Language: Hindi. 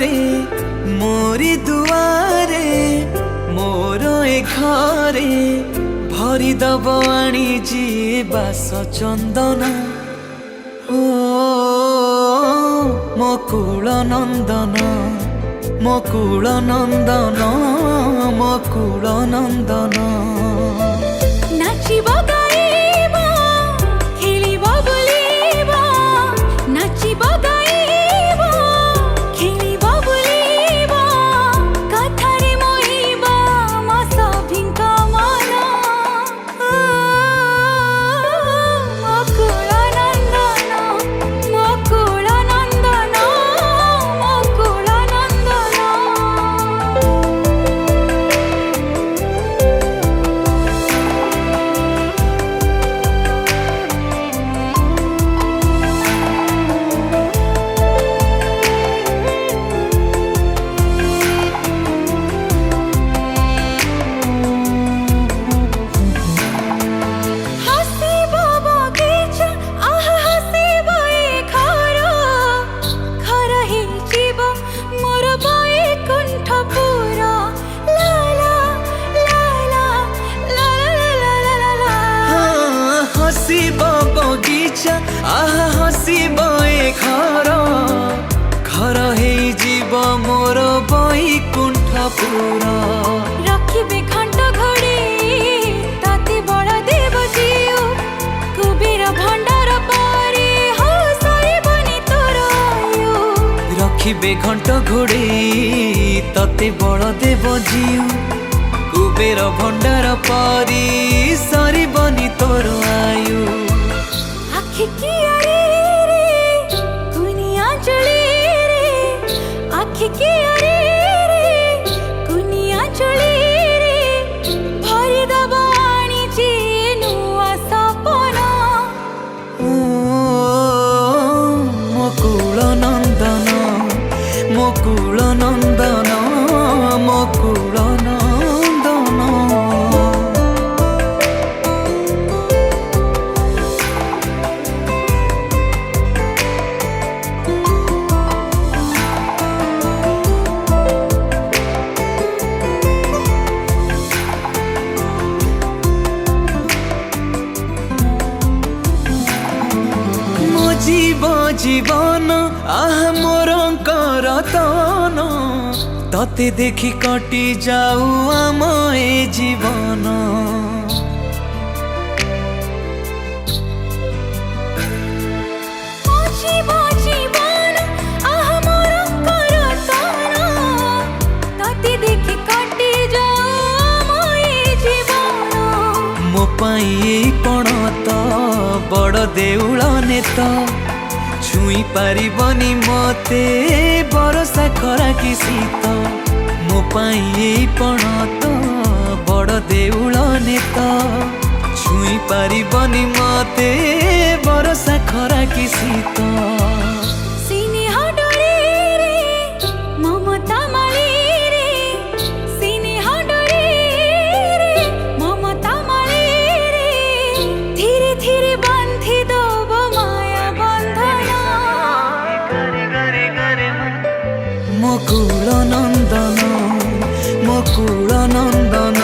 रे मोरी दुआरे मोर ए घरे भरी दब आनी जी बास चंदन ओ मकुल नंदन मकुल नंदन मकुल नंदन नाचिब गाइब खेलिब बुलिब नाचिब गाइब खेलिब बुलिब कथारे मोहिब म सभिंक मन मकुल नंदन मकुल नंदन मकुल नंदन हसीब बगीचा आह हसीब ए घर हेजिब मोर बैकुंठपुर ला ला ला ला ला ला ला ला ला हाँ, हसीब बगीचा आह हसीब ए घर हे जीव मोर बैकुंठपुर रखिबे घंट घड़ी ताते बड़ देव जीव कुबेर भंडार पारे हो सरिबनी तोर आयु रखिबे घंट घोड़े तते बड़ देव जीव कुबेर भंडार परी सरिबनी तोर आयु आखि कियारे रे कुनिया चली रे आखि कियारे रे कुनिया चली रे भरी दबाणी जी नुआ सपना ओ मकुल नंदन मकुल नंदन मकुल नंदन मो जीव जीवन आह मोर करतन तते देखी कटी जाऊ आम ए जीवन जीव जीवन आह मोर करतन ताते देखि कटि जाऊ मोए जीवन मो पाई एई पणत बड़ देउल नेत छुई पारिबनी मते बरसा खरा कि शीत मो पाई एई पणत बड़ देउल नेत छुई पारिबनी मते बरसा खरा कि शीत स्नेह डोरे रे ममता माली रे स्नेह डोरे रे ममता माली रे धीरे धीरे बांधी दब माया बंधन मकुल नंदन मकुल नंदन